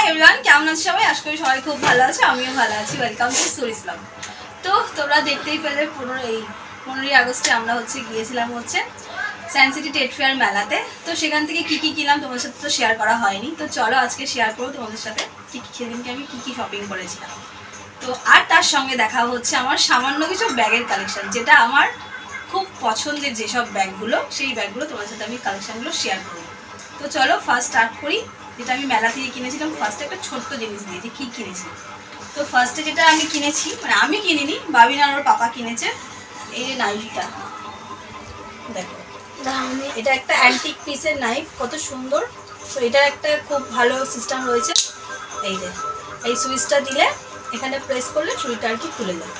Hi everyone, কেমন আছো সবাই? আশা করি সবাই খুব ভালো আছে, আমিও ভালো আছি। Welcome to Suri's blog. তো তোমরা দেখতেই পেলে 15ই আগস্টে আমরা গিয়েছিলাম সায়েন্স সিটি ট্রেড ফেয়ার মেলাতে। তো সেখান থেকে কী কী কিনলাম তোমাদের সাথে তো শেয়ার করা হয়নি। তো চলো আজকে শেয়ার করবো তোমাদের সাথে সেদিনকে আমি কী কী শপিং করেছিলাম। তো আর তার সঙ্গে দেখা হচ্ছে আমার সামান্য কিছু ব্যাগের কালেকশন, যেটা আমার খুব পছন্দের যেসব ব্যাগগুলো, সেই ব্যাগগুলো তোমাদের সাথে আমি কালেকশানগুলো শেয়ার করবো। তো চলো ফার্স্ট স্টার্ট করি। যেটা আমি মেলা থেকে কিনেছিলাম, ফার্স্টে একটা ছোট্ট জিনিস দিয়ে যে কী কিনেছি। তো ফার্স্টে যেটা আমি কিনেছি, মানে আমি কিনিনি, বাবিনা ওর পাপা কিনেছে। এই যে নাইফটা দেখো, এটা একটা অ্যান্টিক পিসের নাইফ, কত সুন্দর। তো এটার একটা খুব ভালো সিস্টেম রয়েছে। এই যে এই সুইচটা দিলে এখানে প্রেস করলে ছুরিটা আর কি খুলে যায়।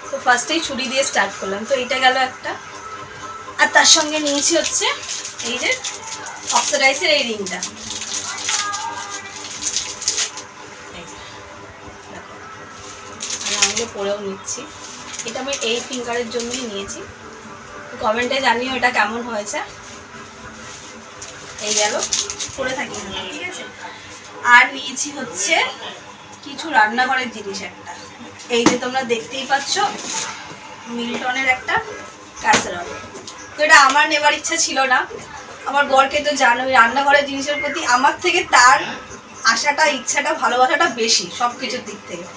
তো ফার্স্টেই ছুরি দিয়ে স্টার্ট করলাম। তো এটা গেল একটা। আর তার সঙ্গে নিয়েছি এই যে অক্সিডাইজের এই রিংটা। আমি পরেও নিচ্ছি, এটা আমি এই ফিঙ্গারের জন্যই নিয়েছি। কমেন্টে জানিও এটা কেমন হয়েছে। এই গেল, পরে থাকি ঠিক আছে। আর নিয়েছি কিছু রান্নাঘরের জিনিস একটা। এই যে তোমরা দেখতেই পাচ্ছ মিল্টনের একটা ক্যাসেরল। তো এটা আমার নেবার ইচ্ছা ছিল না, আমার বরকে তো জানোই রান্নাঘরের জিনিসের প্রতি আমার থেকে তার আশাটা, ইচ্ছাটা, ভালোবাসাটা বেশি সব কিছুর দিক থেকে।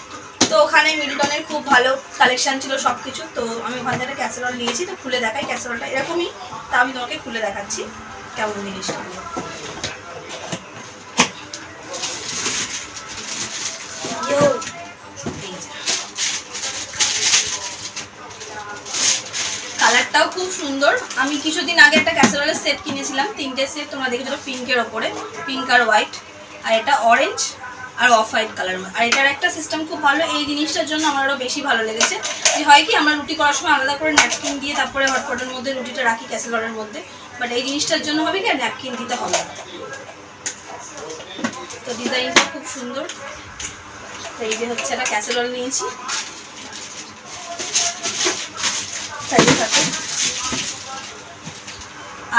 তো ওখানে মিল্টনের খুব ভালো কালেকশান ছিল সব কিছু। তো আমি ওখান থেকে ক্যাসেরল নিয়েছি। তো খুলে দেখাই, ক্যাসেরলটা এরকমই। তা আমি তোমাকে খুলে দেখাচ্ছি কেমন জিনিসটা। কালারটাও খুব সুন্দর। আমি কিছুদিন আগে একটা ক্যাসেরলের সেট কিনেছিলাম, 3টে সেট তোমরা দেখেছো, পিঙ্কের ওপরে, পিঙ্ক আর হোয়াইট, আর এটা অরেঞ্জ আর অফ হোয়াইট কালার। আর এটার একটা সিস্টেম খুব ভালো, এই জিনিসটার জন্য আমার আরও বেশি ভালো লেগেছে। যে হয় কি, আমরা রুটি করার সময় আলাদা করে ন্যাপকিন দিয়ে তারপরে হটপটের মধ্যে রুটিটা রাখি ক্যাসেরলের মধ্যে, বাট এই জিনিসটার জন্য হবে কি ন্যাপকিন দিতে হবে। তো ডিজাইনটা খুব সুন্দর। এই যে একটা ক্যাসেরল নিয়েছি, সাইডে থাকে।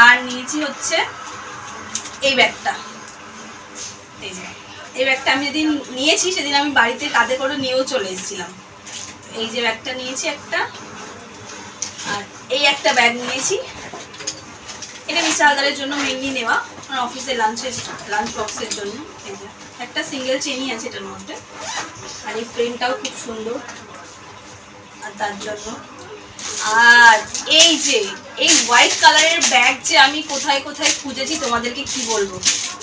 আর নিয়েছি এই ব্যাগটা। এই ব্যাগটা আমি যেদিন নিয়েছি সেদিন আমি বাড়িতে কাঁধে করে নিয়েও চলে এসেছিলাম। এই যে ব্যাগটা নিয়েছি একটা। আর এই একটা ব্যাগ নিয়েছি, এটা মিস্টার হালদারের জন্য মেনলি নেওয়া, আমার অফিসে লাঞ্চ বক্সের জন্য। এই যে একটা সিঙ্গেল চেনই আছে এটার মধ্যে। আর এই প্রিন্টটাও খুব সুন্দর, আর তার জন্য। আর এই যে এই হোয়াইট কালারের ব্যাগ যে আমি কোথায় কোথায় খুঁজেছি তোমাদেরকে কি বলবো,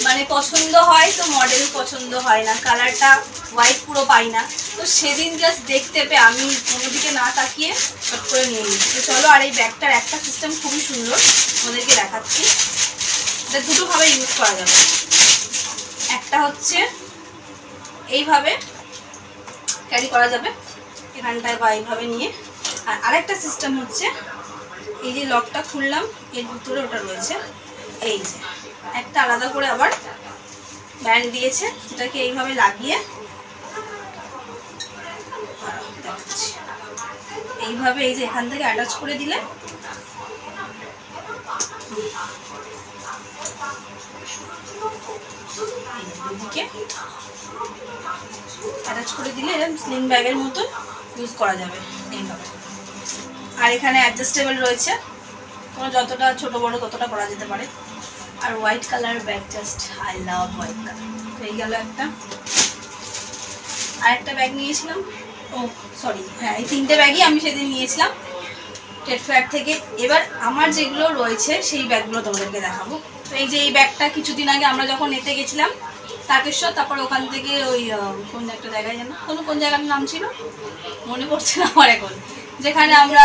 মানে পছন্দ হয় তো মডেল পছন্দ হয় না, কালারটা হোয়াইট পুরো পাই না। তো সেদিন জাস্ট দেখতে পেয়ে আমি কোনোদিকে না তাকিয়ে চট করে নিয়ে নিচ্ছি। তো চলো, আর এই ব্যাগটার একটা সিস্টেম খুবই সুন্দর, তোমাদেরকে দেখাচ্ছি। এটা দুটোভাবে ইউজ করা যাবে। একটা এইভাবে ক্যারি করা যাবে এখানটায়, বা এইভাবে নিয়ে। আর আরেকটা সিস্টেম এই যে লকটা খুললাম, এর ভিতরে ওটা রয়েছে। এই যে একটা আলাদা করে আবার ব্যান্ড দিয়েছে, যেটাকে এইভাবে লাগিয়ে এইভাবে এই যে এখান থেকে অ্যাটাচ করে দিলে এদিকে অ্যাটাচ করে দিলে এরকম স্লিং ব্যাগের মতো ইউজ করা যাবে এইভাবে। আর এখানে অ্যাডজাস্টেবল রয়েছে, তোমরা যতটা ছোট বড় ততটা করা যেতে পারে। আর white colour bag, just I love white colour. তো এই গেল একটা। আর একটা ব্যাগ নিয়েছিলাম, ও সরি, হ্যাঁ, এই 3টে ব্যাগই আমি সেদিন নিয়েছিলাম ট্রেড ফেয়ার থেকে। এবার আমার যেগুলো রয়েছে সেই ব্যাগগুলো তোমাদেরকে দেখাবো। তো এই যে এই ব্যাগটা কিছুদিন আগে আমরা যখন এতে গেছিলাম তারকেশ্বর, তারপর ওখান থেকে ওই কোন একটা জায়গায় যেন, কোন জায়গার নাম ছিল মনে পড়ছে না আমার এখন, যেখানে আমরা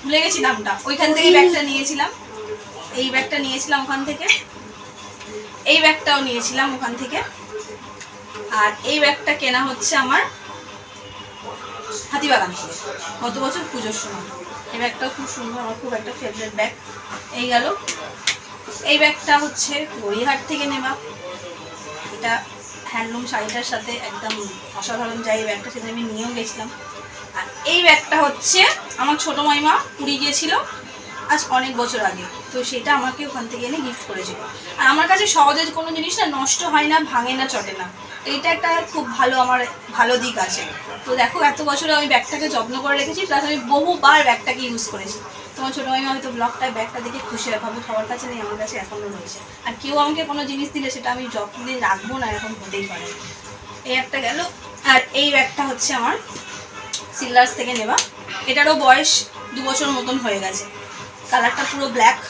ভুলে গেছি নামটা, ওইখান থেকে ব্যাগটা নিয়েছিলাম। এই ব্যাগটা নিয়েছিলাম ওখান থেকে, এই ব্যাগটাও নিয়েছিলাম ওখান থেকে। আর এই ব্যাগটা কেনা আমার হাতিবাগান থেকে গত বছর পুজোর সময়। এই ব্যাগটাও খুব সুন্দর, আমার খুব একটা ফেভারিট ব্যাগ। এই গেল। এই ব্যাগটা গড়িয়াহাট থেকে নেওয়া, এটা হ্যান্ডলুম শাড়িটার সাথে একদম অসাধারণ যায় এই ব্যাগটা, সেদিন আমি নিয়েও গেছিলাম। আর এই ব্যাগটা আমার ছোটো মাইমা পুরী গিয়েছিল, আজ অনেক বছর আগে। তো সেটা আমাকে ওখান থেকে এনে গিফট করেছিল। আর আমার কাছে সহজে কোনো জিনিস না নষ্ট হয় না, ভাঙে না, চটে না, এইটা একটা খুব ভালো আমার ভালো দিক আছে। তো দেখো এত বছরে আমি ব্যাগটাকে যত্ন করে রেখেছি, প্লাস আমি বহুবার ব্যাগটাকে ইউজ করেছি। তোমার ছোটো মাইমা হয়তো ব্লগটায় ব্যাগটা দেখে খুশি হয়, ভাবে সবার কাছে নেই, আমার কাছে এখনও রয়েছে। আর কেউ আমাকে কোনো জিনিস দিলে সেটা আমি যত্নে রাখবো না, এখন হতেই পারে। এই একটা গেল। আর এই ব্যাগটা হচ্ছে আমার সিলার্স থেকে নেওয়া, এটারও বয়স 2 বছর মতন হয়ে গেছে। কালারটা পুরো ব্ল্যাক,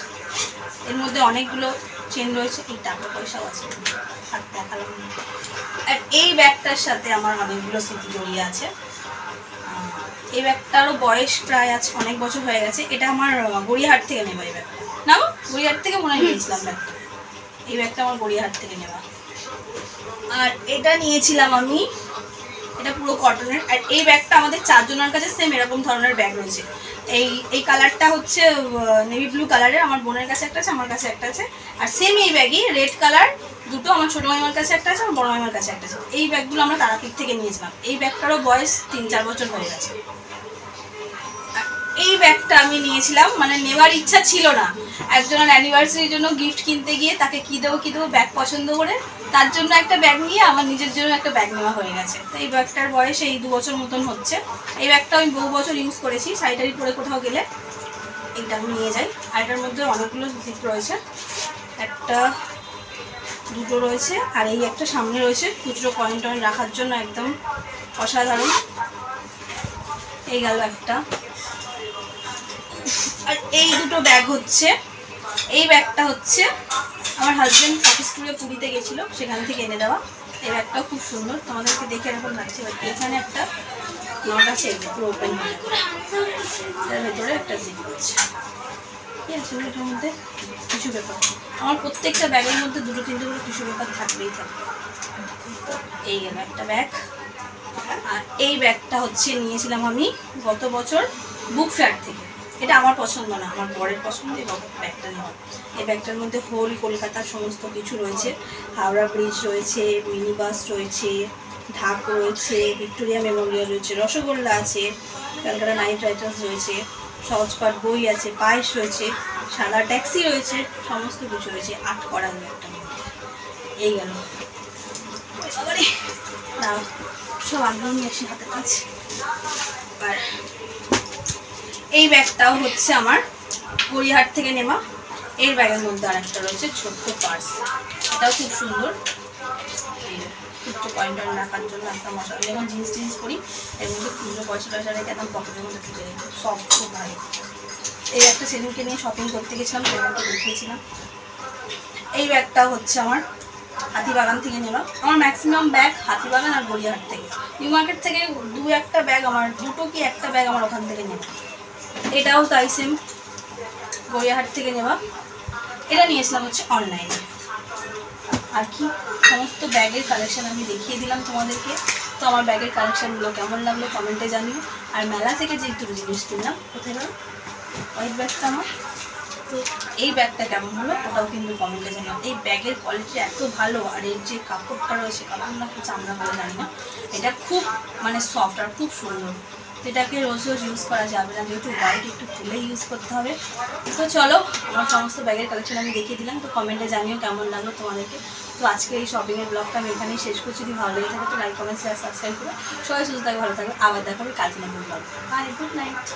এর মধ্যে অনেকগুলো চেন রয়েছে, এই টাকা পয়সাও আছে, আর দেখালাম। আর এই ব্যাগটার সাথে আমার অনেকগুলো স্মৃতি জড়িয়ে আছে। এই ব্যাগটারও বয়স প্রায় আজ অনেক বছর হয়ে গেছে। এটা আমার গড়িয়াহাট থেকে নেওয়া এই ব্যাগটা। না গড়িয়াহাট থেকে মনে হয় নিয়েছিলাম ব্যাগটা। এই ব্যাগটা আমার গড়িয়াহাট থেকে নেওয়া। আর এটা নিয়েছিলাম আমি, এটা পুরো কটনের। আর এই ব্যাগটা আমাদের 4 জনের কাছে সেম এরকম ধরনের ব্যাগ রয়েছে। এই কালারটা হচ্ছে নেভি ব্লু কালারের, আমার বোনের কাছে একটা আছে, আমার কাছে একটা আছে। আর সেম এই ব্যাগই রেড কালার দুটো আমার ছোটো মাইমার কাছে একটা আছে, আমার বড় মাইমার কাছে একটা আছে। এই ব্যাগগুলো আমরা তারাপীঠ থেকে নিয়েছিলাম। এই ব্যাগটারও বয়স 3-4 বছর হয়ে গেছে। এই ব্যাগটা আমি নিয়েছিলাম, মানে নেওয়ার ইচ্ছা ছিল না, একজনের অ্যানিভার্সারির জন্য গিফট কিনতে গিয়ে তাকে কী দেবো ব্যাগ পছন্দ করে তার জন্য একটা ব্যাগ নিয়ে আমার নিজের জন্য একটা ব্যাগ নেওয়া হয়ে গেছে। তো এই ব্যাগটার বয়স এই 2 বছর মতন হচ্ছে। এই ব্যাগটা আমি বহু বছর ইউজ করেছি, শাড়ি পরে কোথাও গেলে এইটা আমি নিয়ে যাই। আর এটার মধ্যে অনেকগুলো জিপ রয়েছে, একটা দুটো রয়েছে, আর এই একটা সামনে রয়েছে খুচরো কয়েন টয়েন রাখার জন্য, একদম অসাধারণ। এই গেল একটা। আর এই দুটো ব্যাগ হচ্ছে, এই ব্যাগটা হচ্ছে আমার হাজব্যান্ড অফিস ট্যুরে পুরীতে গেছিলো, সেখান থেকে এনে দেওয়া। এই ব্যাগটাও খুব সুন্দর, তোমাদেরকে দেখে এরকম লাগছে। এখানে একটা নট আছে, পুরো ওপেন হয়ে যাবে, এটার ভেতরে একটা জিপ রয়েছে। ঠিক আছে, এটার মধ্যে টিস্যু পেপার, আমার প্রত্যেকটা ব্যাগের মধ্যে 2-3টে করে টিস্যু পেপার থাকবেই থাকবে। এই গেল একটা ব্যাগ। আর এই ব্যাগটা হচ্ছে নিয়েছিলাম আমি গত বছর বুক ফেয়ার থেকে। এটা আমার পছন্দ না, আমার বরের পছন্দ এই ব্যাগটা নেওয়া। এই ব্যাগটার মধ্যে হোল কলকাতার সমস্ত কিছু রয়েছে, হাওড়া ব্রিজ রয়েছে, মিনি বাস রয়েছে, ঢাক রয়েছে, ভিক্টোরিয়া মেমোরিয়াল রয়েছে, রসগোল্লা আছে, ক্যালকাটা নাইট রাইডার্স রয়েছে, সহজপাঠ বই আছে, পায়েস রয়েছে, সাদা ট্যাক্সি রয়েছে, সমস্ত কিছু রয়েছে। 8 করা একটা মধ্যে। এই গেল না, সব আগ্রহ নিয়ে আসি হাতের কাছে। আর এই ব্যাগটাও হচ্ছে আমার গড়িয়াহাট থেকে নেওয়া। এর ব্যাগের মধ্যে আর একটা রয়েছে ছোট্ট পার্স, এটাও খুব সুন্দর। খুচরো পয়েন্টার রাখার জন্য একটা মশলা, যখন জিন্স করি এর মধ্যে খুচরো পয়সা রেখে একদম পকেটের মধ্যে ঢুকে রেখে সব খুব ভালো। এই একটা সেদিনকে নিয়ে শপিং করতে গেছিলাম, সেখানকে দেখিয়েছিলাম। এই ব্যাগটা হচ্ছে আমার হাতিবাগান থেকে নেওয়া। আমার ম্যাক্সিমাম ব্যাগ হাতিবাগান আর গড়িয়াহাট থেকে। নিউ মার্কেট থেকে 2-1টা ব্যাগ আমার, 2 কি 1টা ব্যাগ আমার ওখান থেকে নেওয়া। এটাও তাই সেম, গড়িয়াহাট থেকে নেওয়া। এটা নিয়েছিলাম হচ্ছে অনলাইনে। আর কি সমস্ত ব্যাগের কালেকশান আমি দেখিয়ে দিলাম তোমাদেরকে। তো আমার ব্যাগের কালেকশানগুলো কেমন লাগলো কমেন্টে জানিও। আর মেলা থেকে যে একটু জিনিস কিনলাম, কোথায় গেল হোয়াইট ব্যাগটা আমার, তো এই ব্যাগটা কেমন হলো ওটাও কিন্তু কমেন্টে জানাও। এই ব্যাগের কোয়ালিটি এত ভালো, আর এর যে কাপড়টা রয়েছে, কাপড় না কি চামড়া ভালো জানি না, এটা খুব মানে সফট আর খুব সুন্দর। এটাকে রোজ ইউজ করা যাবে না, যেহেতু হোয়াইট একটু খুলে ইউজ করতে হবে। তো চলো, আমার সমস্ত ব্যাগের কালেকশন আমি দেখিয়ে দিলাম। তো কমেন্টে জানিও কেমন লাগলো তোমাদেরকে। তো আজকে এই শপিংয়ের ব্লগটা আমি এখানেই শেষ করছি। যদি ভালো লেগে থাকে তো লাইক, কমেন্ট, শেয়ার, সাবস্ক্রাইব করো। সবাই সুস্থ থাকবে, ভালো থাকবে। আবার দেখা হবে কালকে নতুন ব্লগ। By, good night.